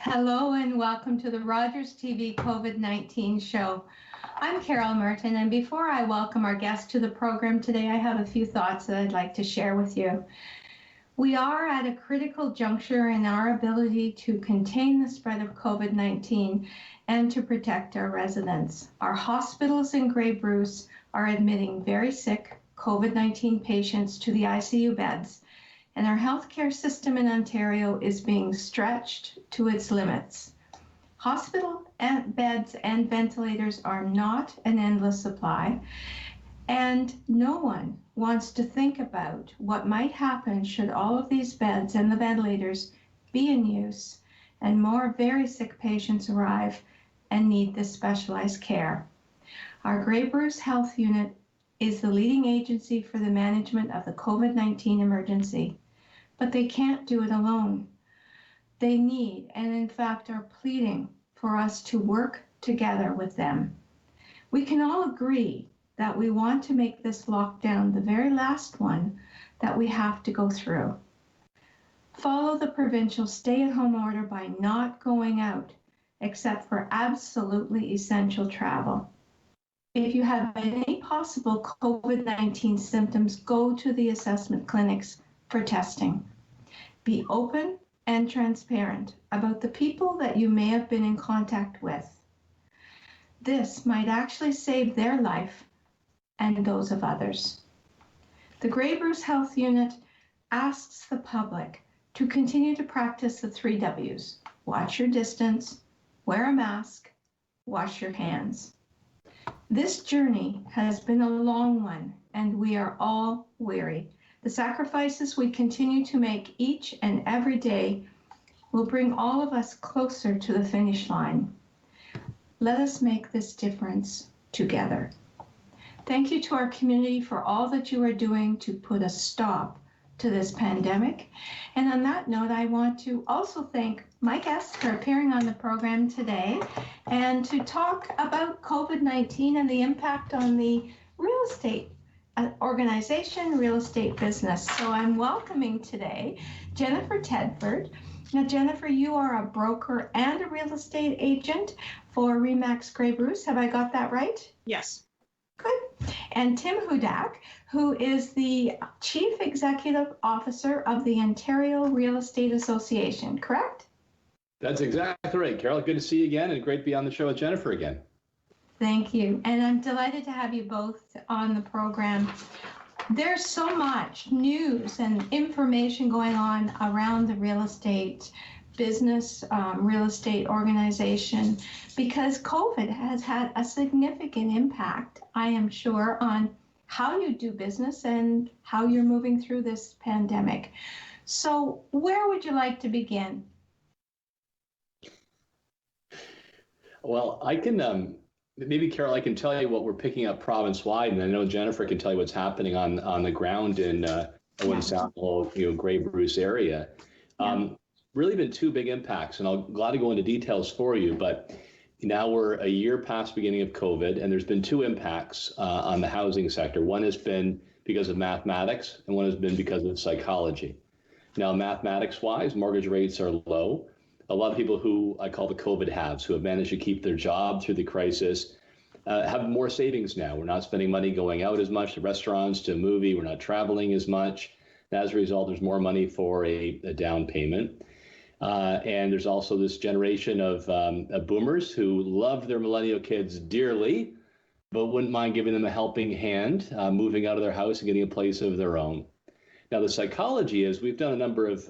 Hello and welcome to the Rogers TV COVID-19 show. I'm Carol Merton, and before I welcome our guest to the program today, I have a few thoughts that I'd like to share with you. We are at a critical juncture in our ability to contain the spread of COVID-19 and to protect our residents. Our hospitals in Grey Bruce are admitting very sick COVID-19 patients to the ICU beds, and our healthcare system in Ontario is being stretched to its limits. Hospital beds and ventilators are not an endless supply, and no one wants to think about what might happen should all of these beds and the ventilators be in use and more very sick patients arrive and need this specialized care. Our Grey Bruce Health Unit is the leading agency for the management of the COVID-19 emergency, but they can't do it alone. They need, and in fact are pleading for us to work together with them. We can all agree that we want to make this lockdown the very last one that we have to go through. Follow the provincial stay-at-home order by not going out except for absolutely essential travel. If you have any possible COVID-19 symptoms, go to the assessment clinics for testing. Be open and transparent about the people that you may have been in contact with. This might actually save their life and those of others. The Grey Bruce Health Unit asks the public to continue to practice the 3 W's. Watch your distance, wear a mask, wash your hands. This journey has been a long one, and we are all weary. The sacrifices we continue to make each and every day will bring all of us closer to the finish line. Let us make this difference together. Thank you to our community for all that you are doing to put a stop to this pandemic. And on that note, I want to also thank my guests for appearing on the program today and to talk about COVID-19 and the impact on the real estate organization, real estate business. So I'm welcoming today Jennifer Tedford. Now, Jennifer, you are a broker and a real estate agent for REMAX Grey Bruce. Have I got that right? Yes. Good. And Tim Hudak, who is the Chief Executive Officer of the Ontario Real Estate Association, correct? That's exactly right, Carol. Good to see you again, and great to be on the show with Jennifer again. Thank you. And I'm delighted to have you both on the program. There's so much news and information going on around the real estate business, real estate organization, because COVID has had a significant impact, I am sure, on how you do business and how you're moving through this pandemic. So where would you like to begin? Well, I can, maybe Carol, I can tell you what we're picking up province-wide, and I know Jennifer can tell you what's happening on the ground in Owen Sound, Grey Bruce area. Really been 2 big impacts, and I'm glad to go into details for you, but now we're a year past beginning of COVID, and there's been 2 impacts on the housing sector. One has been because of mathematics, and one has been because of psychology. Now, mathematics-wise, mortgage rates are low. A lot of people who I call the COVID haves, who have managed to keep their job through the crisis, have more savings now. We're not spending money going out as much to restaurants, to a movie. We're not traveling as much. And as a result, there's more money for a down payment. And there's also this generation of boomers who love their millennial kids dearly, but wouldn't mind giving them a helping hand, moving out of their house and getting a place of their own. Now, the psychology is we've done a number of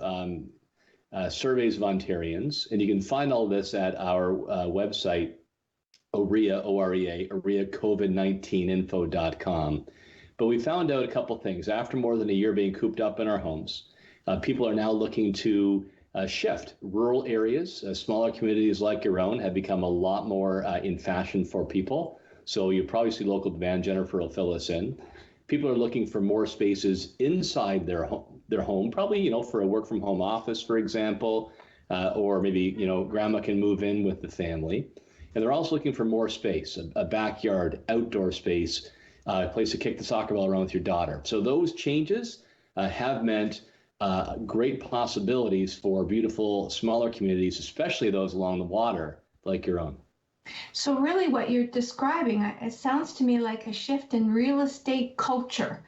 surveys of Ontarians, and you can find all this at our website, OREA, O-R-E-A, OREACovid19info.com. But we found out a couple things. After more than a year being cooped up in our homes, people are now looking to shift. Rural areas, smaller communities like your own have become a lot more in fashion for people. So you probably see local demand. Jennifer will fill us in. People are looking for more spaces inside their home, probably, for a work from home office, for example, or maybe, grandma can move in with the family. And they're also looking for more space, a backyard, outdoor space, a place to kick the soccer ball around with your daughter. So those changes have meant great possibilities for beautiful, smaller communities, especially those along the water, like your own. So really what you're describing, it sounds to me like a shift in real estate culture,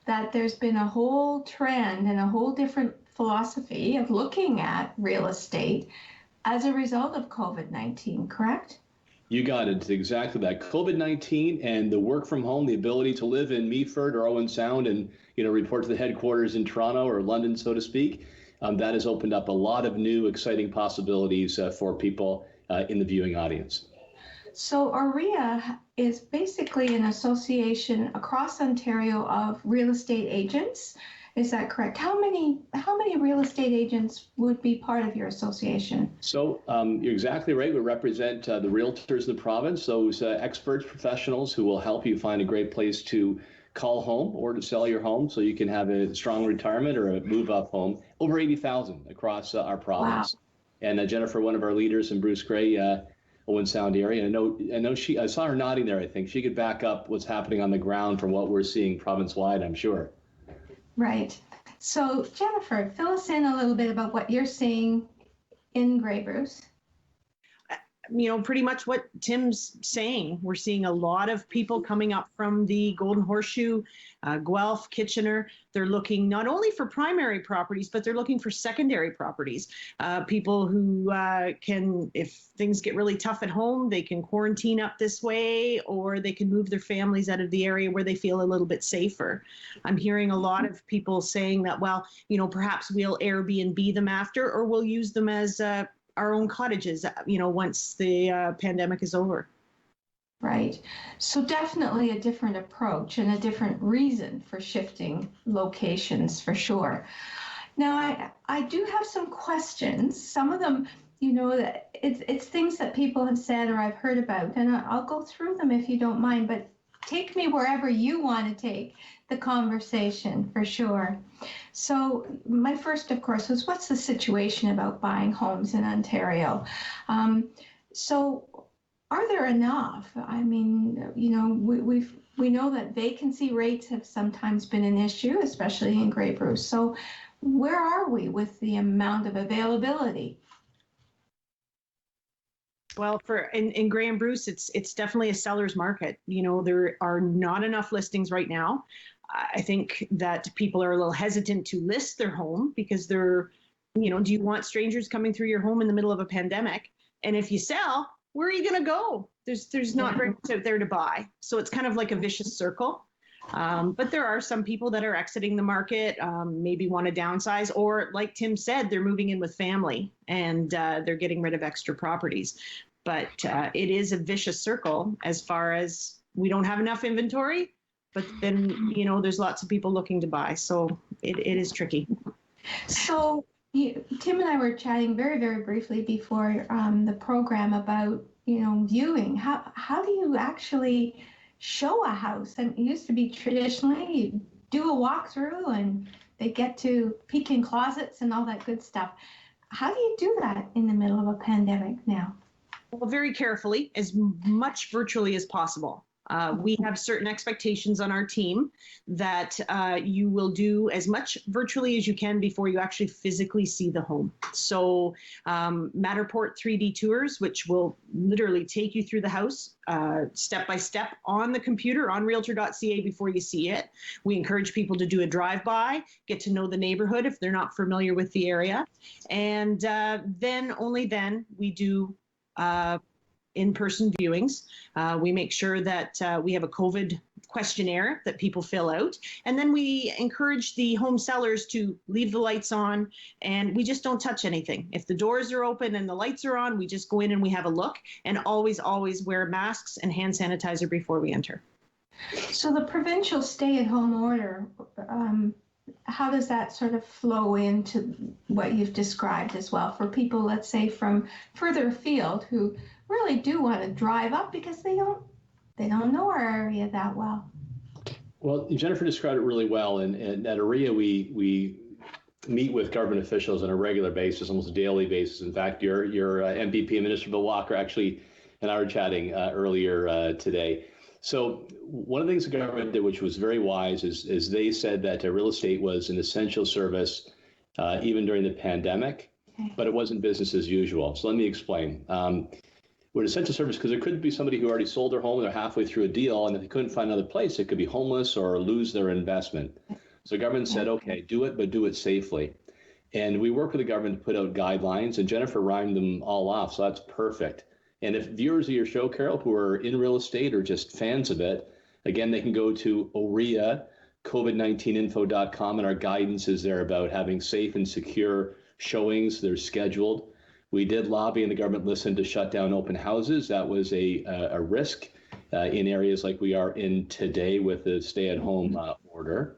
that there's been a whole trend and a whole different philosophy of looking at real estate as a result of COVID-19, correct? You got it. It's exactly that. COVID-19 and the work from home, the ability to live in Meaford or Owen Sound and, report to the headquarters in Toronto or London, so to speak, that has opened up a lot of new, exciting possibilities for people in the viewing audience. So REA is basically an association across Ontario of real estate agents. Is that correct? How many real estate agents would be part of your association? So you're exactly right. We represent the Realtors in the province, those experts, professionals who will help you find a great place to call home or to sell your home so you can have a strong retirement or a move-up home. Over 80,000 across our province. Wow. And Jennifer, one of our leaders in Bruce Gray, Owen Sound area. I know I saw her nodding there. I think she could back up what's happening on the ground from what we're seeing province-wide, I'm sure. Right. So Jennifer, fill us in a little bit about what you're seeing in Grey Bruce. Pretty much what Tim's saying. We're seeing a lot of people coming up from the Golden Horseshoe, Guelph, Kitchener. They're looking not only for primary properties, but they're looking for secondary properties. People who can, if things get really tough at home, they can quarantine up this way, or they can move their families out of the area where they feel a little bit safer. I'm hearing a lot of people saying that, well, perhaps we'll Airbnb them after, or we'll use them as our own cottages, once the pandemic is over. Right. So definitely a different approach and a different reason for shifting locations for sure. Now, I do have some questions. Some of them, that it's things that people have said or I've heard about, and I'll go through them if you don't mind, but take me wherever you want to take the conversation for sure. So my first, of course, was what's the situation about buying homes in Ontario? So are there enough? I mean, we know that vacancy rates have sometimes been an issue, especially in Grey Bruce. So where are we with the amount of availability? Well, in Grey and Bruce, it's definitely a seller's market. There are not enough listings right now. I think that people are a little hesitant to list their home because do you want strangers coming through your home in the middle of a pandemic? And if you sell, where are you going to go? There's not very much out there to buy. So it's kind of like a vicious circle. But there are some people that are exiting the market, maybe want to downsize, or like Tim said, they're moving in with family and they're getting rid of extra properties. But it is a vicious circle as far as we don't have enough inventory, but then, there's lots of people looking to buy. So it is tricky. So Tim and I were chatting very, very briefly before the program about, viewing. How do you actually show a house? And it used to be traditionally you do a walkthrough and they get to peek in closets and all that good stuff. How do you do that in the middle of a pandemic now? Well, very carefully, as much virtually as possible. We have certain expectations on our team that you will do as much virtually as you can before you actually physically see the home. So Matterport 3D tours, which will literally take you through the house step by step on the computer on realtor.ca before you see it. We encourage people to do a drive-by, get to know the neighborhood if they're not familiar with the area. And only then we do in-person viewings. We make sure that we have a COVID questionnaire that people fill out. And then we encourage the home sellers to leave the lights on, and we just don't touch anything. If the doors are open and the lights are on, we just go in and we have a look, and always wear masks and hand sanitizer before we enter. So the provincial stay-at-home order, how does that sort of flow into what you've described as well for people, let's say, from further afield who really do want to drive up because they don't know our area that well? Well, Jennifer described it really well. And at AREA, we meet with government officials on a regular basis, almost a daily basis. In fact, your MVP, Minister Bill Walker, actually and I were chatting earlier today. So one of the things the government did, which was very wise, is they said that real estate was an essential service even during the pandemic, but it wasn't business as usual. So let me explain. We're an essential service because there could be somebody who already sold their home and they're halfway through a deal, and if they couldn't find another place, it could be homeless or lose their investment. So the government said, okay, do it, but do it safely. And we work with the government to put out guidelines, and Jennifer rhymed them all off, so that's perfect. And if viewers of your show, Carol, who are in real estate or just fans of it, again, they can go to OREA, COVID19info.com, and our guidance is there about having safe and secure showings. They're scheduled. We did lobby and the government listened to shut down open houses. That was a risk in areas like we are in today with the stay-at-home order.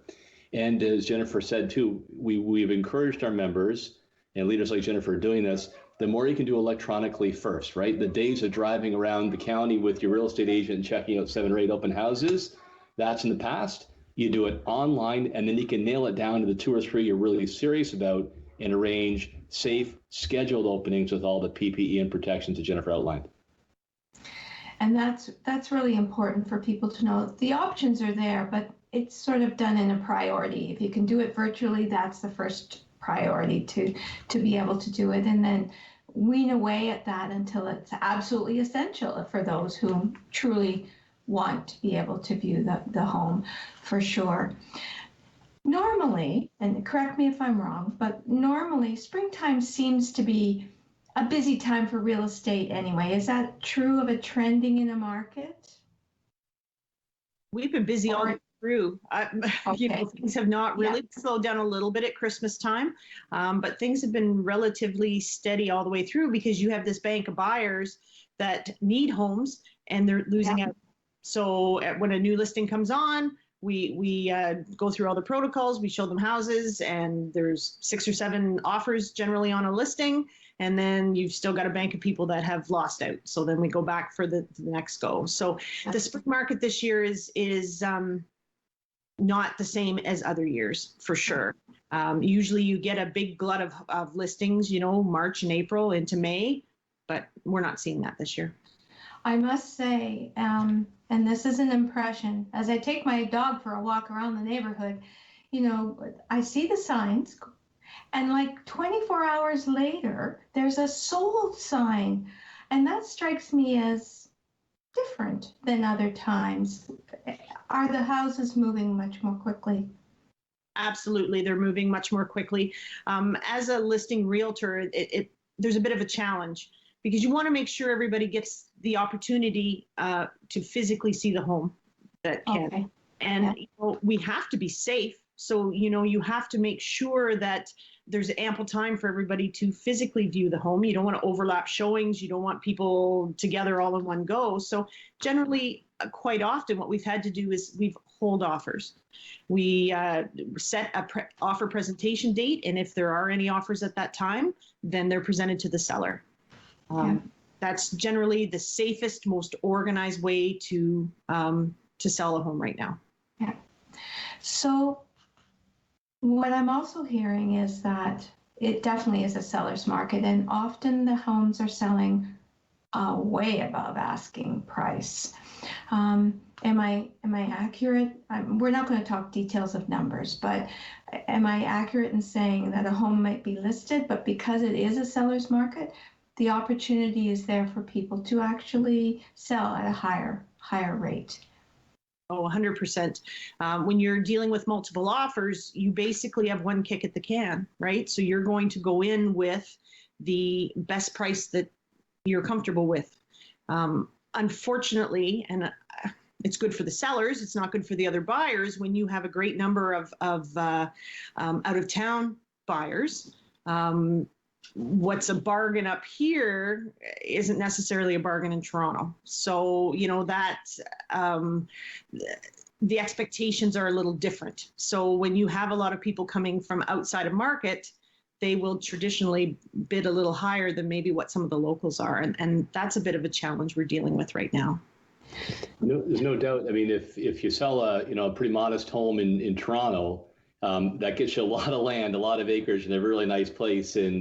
And as Jennifer said too, we've encouraged our members and leaders like Jennifer are doing this. The more you can do electronically first, right? The days of driving around the county with your real estate agent and checking out 7 or 8 open houses, that's in the past. You do it online, and then you can nail it down to the 2 or 3 you're really serious about and arrange safe, scheduled openings with all the PPE and protections that Jennifer outlined. And that's really important for people to know. The options are there, but it's sort of done in a priority. If you can do it virtually, that's the first priority to be able to do it, and then wean away at that until it's absolutely essential for those who truly want to be able to view the home for sure. Normally, and correct me if I'm wrong, but normally springtime seems to be a busy time for real estate anyway. Is that true of a trending in a market? We've been busy all through. Things have not really slowed down a little bit at Christmas time, but things have been relatively steady all the way through because you have this bank of buyers that need homes and they're losing out. So when a new listing comes on, we go through all the protocols, we show them houses, and there's 6 or 7 offers generally on a listing. And then you've still got a bank of people that have lost out. So then we go back for the next go. So the spring market this year is not the same as other years, for sure. Usually you get a big glut of listings, March and April into May, but we're not seeing that this year. I must say, and this is an impression, as I take my dog for a walk around the neighborhood, I see the signs, and like 24 hours later, there's a sold sign, and that strikes me as different than other times. Are the houses moving much more quickly? Absolutely, they're moving much more quickly. As a listing realtor, there's a bit of a challenge because you want to make sure everybody gets the opportunity to physically see the home that can. Okay. And we have to be safe. So, you have to make sure that there's ample time for everybody to physically view the home. You don't want to overlap showings. You don't want people together all in one go. So generally, quite often, what we've had to do is we've hold offers. We set a offer presentation date, and if there are any offers at that time, then they're presented to the seller. That's generally the safest, most organized way to sell a home right now. Yeah. So what I'm also hearing is that it definitely is a seller's market, and often the homes are selling way above asking price. Am I accurate? We're not going to talk details of numbers, but am I accurate in saying that a home might be listed, but because it is a seller's market, the opportunity is there for people to actually sell at a higher rate? Oh, 100%. When you're dealing with multiple offers, you basically have one kick at the can, right? So you're going to go in with the best price that you're comfortable with. Unfortunately, and it's good for the sellers, it's not good for the other buyers when you have a great number of out-of-town buyers. What's a bargain up here isn't necessarily a bargain in Toronto. So, that the expectations are a little different. So when you have a lot of people coming from outside of market, they will traditionally bid a little higher than maybe what some of the locals are. And that's a bit of a challenge we're dealing with right now. No, there's no doubt. I mean, if you sell a pretty modest home in Toronto, that gets you a lot of land, a lot of acres, and a really nice place in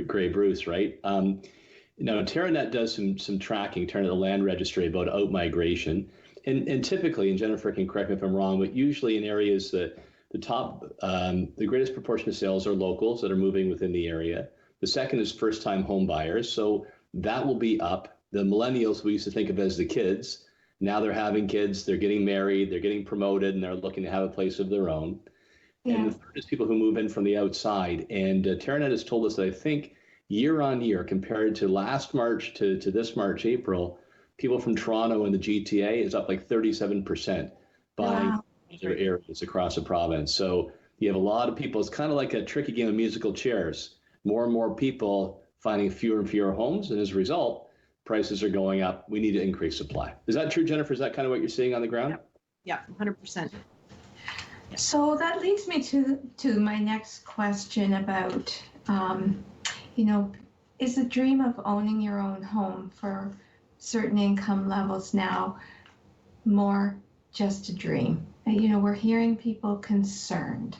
Grey Bruce, right? TerraNet does some tracking, TerraNet, the land registry, about out-migration. And typically, and Jennifer can correct me if I'm wrong, but usually in areas that the greatest proportion of sales are locals that are moving within the area. The second is first-time home buyers. So that will be up. The millennials we used to think of as the kids, now they're having kids, they're getting married, they're getting promoted, and they're looking to have a place of their own. Yeah. And the third is people who move in from the outside. And Teranet has told us that I think year on year, compared to last March to this March, April, people from Toronto and the GTA is up like 37% by other areas across the province. So you have a lot of people. It's kind of like a tricky game of musical chairs. More and more people finding fewer and fewer homes. And as a result, prices are going up. We need to increase supply. Is that true, Jennifer? Is that kind of what you're seeing on the ground? Yeah, 100%. So that leads me to my next question about, is the dream of owning your own home for certain income levels now more just a dream? We're hearing people concerned.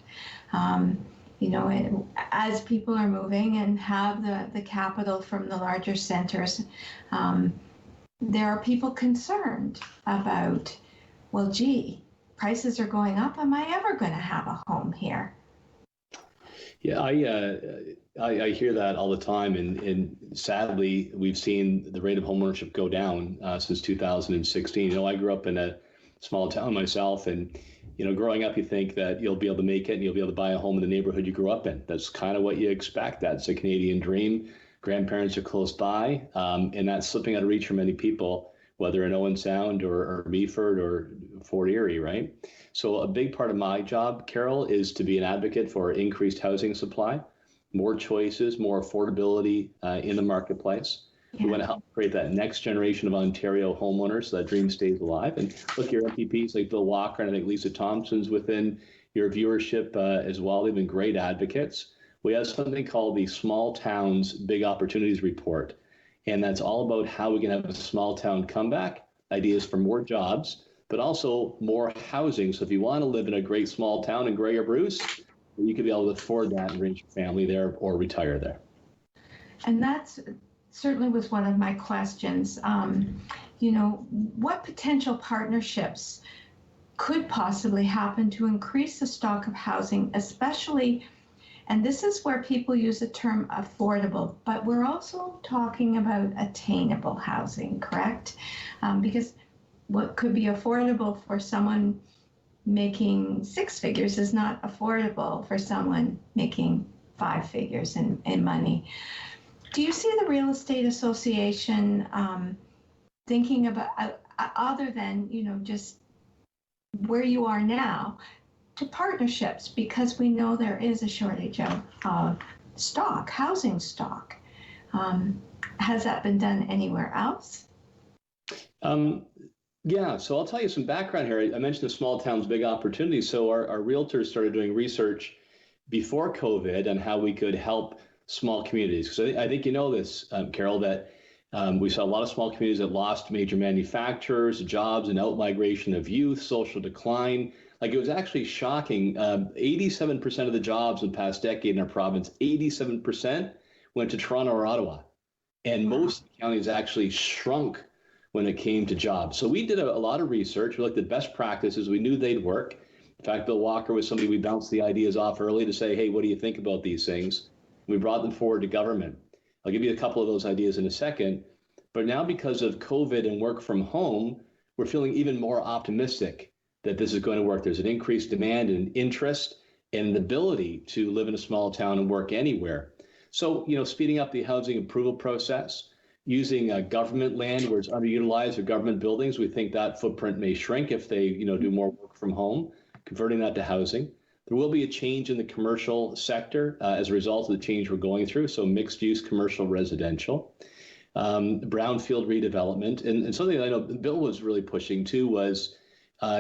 As people are moving and have the capital from the larger centers, there are people concerned about, well, gee, prices are going up. Am I ever going to have a home here? Yeah, I hear that all the time, and sadly, we've seen the rate of homeownership go down since 2016. I grew up in a small town myself, and growing up, you think that you'll be able to make it and you'll be able to buy a home in the neighborhood you grew up in. That's kind of what you expect. That's a Canadian dream. Grandparents are close by, and that's slipping out of reach for many people, whether in Owen Sound or Meaford or Fort Erie, right? So a big part of my job, Carol, is to be an advocate for increased housing supply, more choices, more affordability in the marketplace. Yeah. We want to help create that next generation of Ontario homeowners so that dream stays alive. And look, your MPPs like Bill Walker and I think Lisa Thompson's within your viewership as well. They've been great advocates. We have something called the Small Towns Big Opportunities Report. And that's all about how we can have a small town comeback, ideas for more jobs, but also more housing. So if you want to live in a great small town in Grey or Bruce, you could be able to afford that and raise your family there or retire there. And that's certainly was one of my questions. What potential partnerships could possibly happen to increase the stock of housing, especially, and this is where people use the term affordable, but we're also talking about attainable housing, correct? Because what could be affordable for someone making 6 figures is not affordable for someone making 5 figures in money. Do you see the Real Estate Association thinking about, other than, just where you are now, to partnerships, because we know there is a shortage of stock, housing stock. Has that been done anywhere else? Yeah, so I'll tell you some background here. I mentioned the Small Towns Big Opportunities. So our realtors started doing research before COVID on how we could help small communities. So I think you know this, Carol, that we saw a lot of small communities that lost major manufacturers, jobs, and out-migration of youth, social decline. Like, it was actually shocking. 87% of the jobs in the past decade in our province, 87% went to Toronto or Ottawa. And most counties actually shrunk when it came to jobs. So we did a lot of research. We looked at best practices. We knew they'd work. In fact, Bill Walker was somebody we bounced the ideas off early to say, hey, what do you think about these things? We brought them forward to government. I'll give you a couple of those ideas in a second. But now, because of COVID and work from home, we're feeling even more optimistic that this is going to work. There's an increased demand and interest and the ability to live in a small town and work anywhere. So, speeding up the housing approval process, using government land where it's underutilized or government buildings, we think that footprint may shrink if they, do more work from home, converting that to housing. There will be a change in the commercial sector as a result of the change we're going through. So mixed use, commercial, residential, brownfield redevelopment. And something that I know Bill was really pushing too was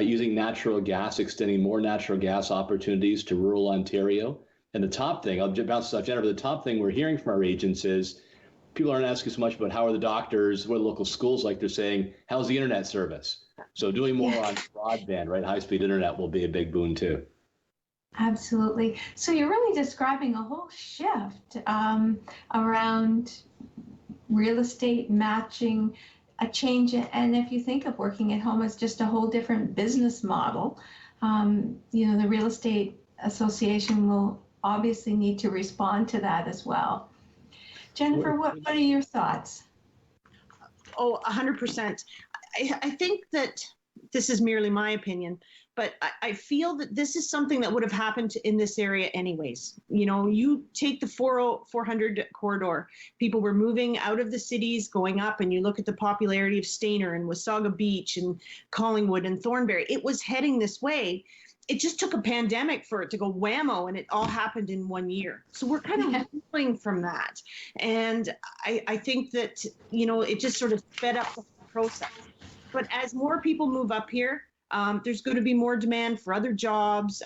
using natural gas, extending more natural gas opportunities to rural Ontario. And the top thing, I'll bounce off Jennifer, the top thing we're hearing from our agents is people aren't asking so much about how are the doctors, what are local schools like. They're saying, how's the internet service? So doing more on broadband, right? High-speed internet will be a big boon too. Absolutely. So you're really describing a whole shift around real estate matching, a change. And if you think of working at home as just a whole different business model, The real estate association will obviously need to respond to that as well. Jennifer, what are your thoughts? Oh, 100%. I think that this is merely my opinion, but I feel that this is something that would have happened in this area anyways. You take the 400 corridor, people were moving out of the cities, going up, and you look at the popularity of Stayner and Wasaga Beach and Collingwood and Thornbury, it was heading this way. It just took a pandemic for it to go whammo, and it all happened in 1 year. So we're kind of learning from that. And I think that, it just sort of sped up the process. But as more people move up here, there's going to be more demand for other jobs.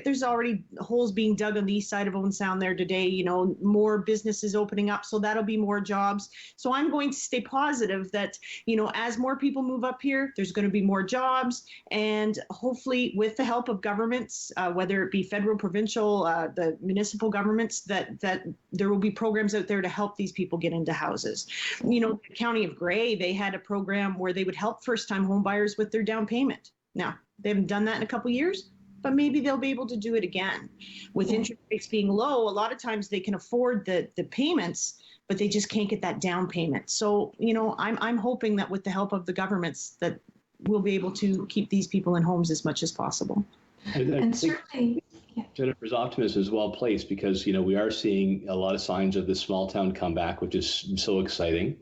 There's already holes being dug on the east side of Owen Sound there today, more businesses opening up. So that'll be more jobs. So I'm going to stay positive that, as more people move up here, there's going to be more jobs. And hopefully with the help of governments, whether it be federal, provincial, the municipal governments, that there will be programs out there to help these people get into houses. The County of Grey, they had a program where they would help first-time home buyers with their down payment. Now, they haven't done that in a couple of years, but maybe they'll be able to do it again. With interest rates being low, a lot of times they can afford the payments, but they just can't get that down payment. So, I'm hoping that with the help of the governments that we'll be able to keep these people in homes as much as possible. And certainly, Jennifer's optimism is well placed because, we are seeing a lot of signs of this small town comeback, which is so exciting.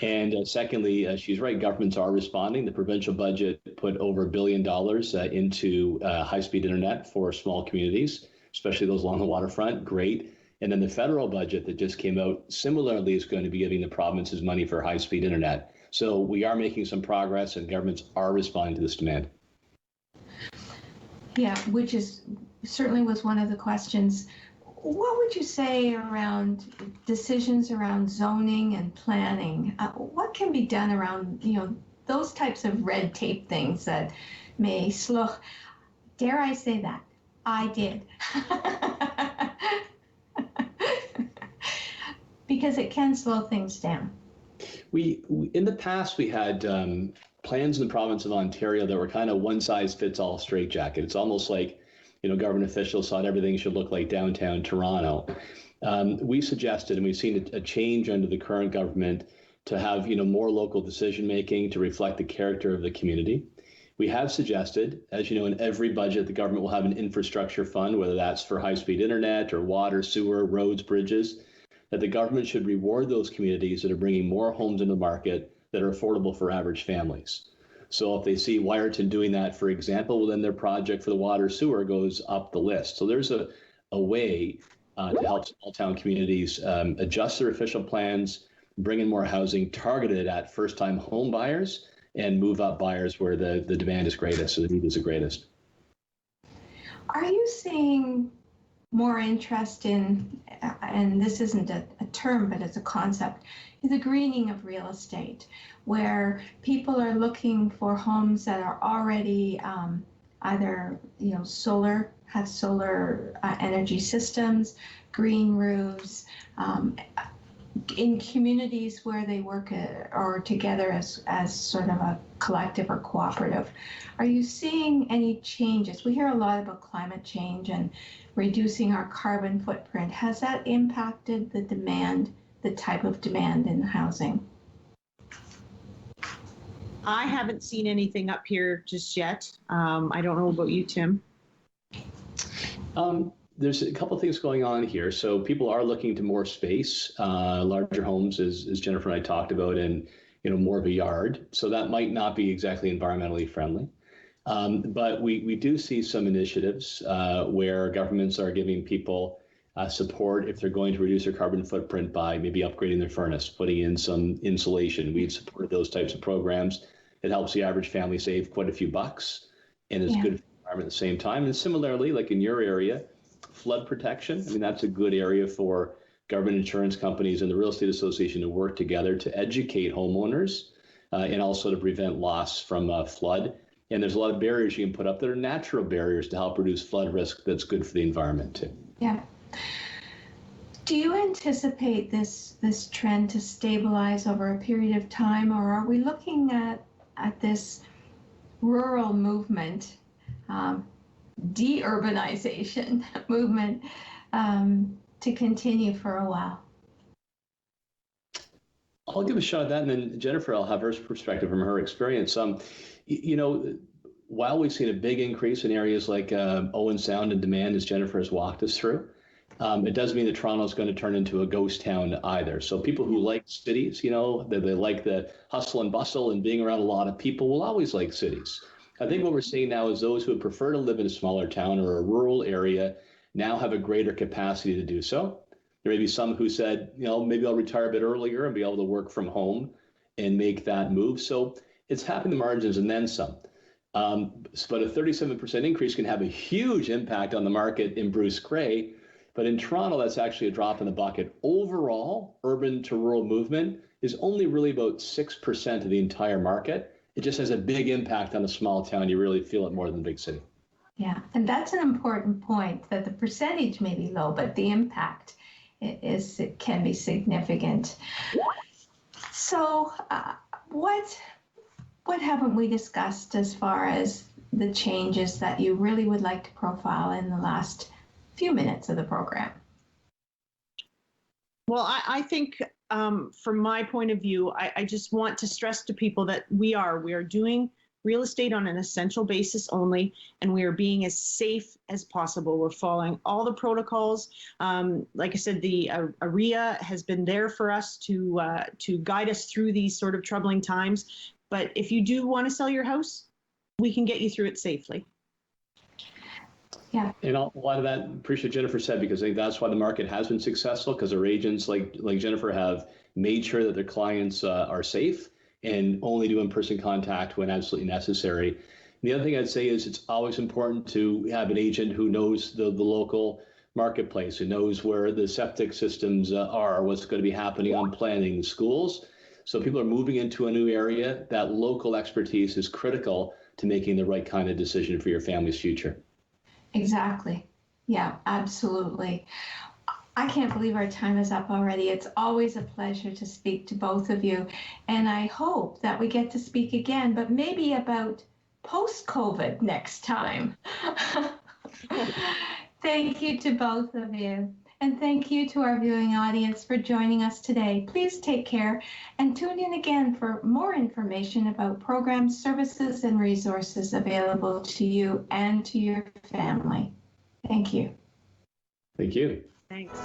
And secondly, she's right, governments are responding. The provincial budget put over $1 billion into high-speed internet for small communities, especially those along the waterfront. Great. And then the federal budget that just came out similarly is going to be giving the provinces money for high-speed internet. So we are making some progress and governments are responding to this demand. Yeah, which is certainly was one of the questions. What would you say around decisions around zoning and planning? What can be done around, those types of red tape things that may slow, dare I say that? I did. Because it can slow things down. We in the past, we had plans in the province of Ontario that were kind of one size fits all straitjacket. It's almost like, government officials thought everything should look like downtown Toronto. We suggested, and we've seen a change under the current government to have, more local decision making to reflect the character of the community. We have suggested, as you know, in every budget, the government will have an infrastructure fund, whether that's for high-speed internet or water, sewer, roads, bridges, that the government should reward those communities that are bringing more homes into the market that are affordable for average families. So if they see Wyerton doing that, for example, well, then their project for the water sewer goes up the list. So there's a way to help small town communities adjust their official plans, bring in more housing targeted at first-time home buyers and move up buyers where the demand is greatest, so the need is the greatest. Are you seeing more interest in, and this isn't a term, but it's a concept, the greening of real estate, where people are looking for homes that are already either solar, have solar energy systems, green roofs, in communities where they work or together as sort of a collective or cooperative. Are you seeing any changes? We hear a lot about climate change and reducing our carbon footprint. Has that impacted the demand, the type of demand in housing? I haven't seen anything up here just yet. I don't know about you, Tim. There's a couple of things going on here. So people are looking to more space, larger homes, as Jennifer and I talked about, and more of a yard. So that might not be exactly environmentally friendly. But we do see some initiatives where governments are giving people support if they're going to reduce their carbon footprint by maybe upgrading their furnace, putting in some insulation. We've supported those types of programs. It helps the average family save quite a few bucks and is good for the environment at the same time. And similarly, like in your area, flood protection. I mean, that's a good area for government insurance companies and the Real Estate Association to work together to educate homeowners and also to prevent loss from flood. And there's a lot of barriers you can put up that are natural barriers to help reduce flood risk that's good for the environment too. Yeah. Do you anticipate this trend to stabilize over a period of time, or are we looking at this rural movement deurbanization movement to continue for a while? I'll give a shot at that, and then Jennifer, I'll have her perspective from her experience. While we've seen a big increase in areas like Owen Sound and demand, as Jennifer has walked us through, it doesn't mean that Toronto is going to turn into a ghost town either. So people who like cities, they like the hustle and bustle and being around a lot of people, will always like cities. I think what we're seeing now is those who would prefer to live in a smaller town or a rural area now have a greater capacity to do so. There may be some who said, maybe I'll retire a bit earlier and be able to work from home and make that move. So it's happening the margins and then some. But a 37% increase can have a huge impact on the market in Bruce Grey. But in Toronto, that's actually a drop in the bucket. Overall, urban to rural movement is only really about 6% of the entire market. It just has a big impact on a small town. You really feel it more than the big city. Yeah, and that's an important point, that the percentage may be low, but the impact can be significant. So what haven't we discussed as far as the changes that you really would like to profile in the last few minutes of the program? Well, I think from my point of view, I just want to stress to people that we are doing real estate on an essential basis only, and we are being as safe as possible. We're following all the protocols. Like I said, the AREA has been there for us to guide us through these sort of troubling times. But if you do want to sell your house, we can get you through it safely. Yeah. And a lot of that, appreciate Jennifer said, because I think that's why the market has been successful, because our agents like Jennifer have made sure that their clients are safe and only do in-person contact when absolutely necessary. And the other thing I'd say is it's always important to have an agent who knows the local marketplace, who knows where the septic systems are, what's going to be happening on planning schools. So people are moving into a new area. That local expertise is critical to making the right kind of decision for your family's future. Exactly. Yeah, absolutely. I can't believe our time is up already. It's always a pleasure to speak to both of you. And I hope that we get to speak again, but maybe about post-COVID next time. Thank you to both of you. And thank you to our viewing audience for joining us today. Please take care and tune in again for more information about programs, services, and resources available to you and to your family. Thank you. Thank you. Thanks.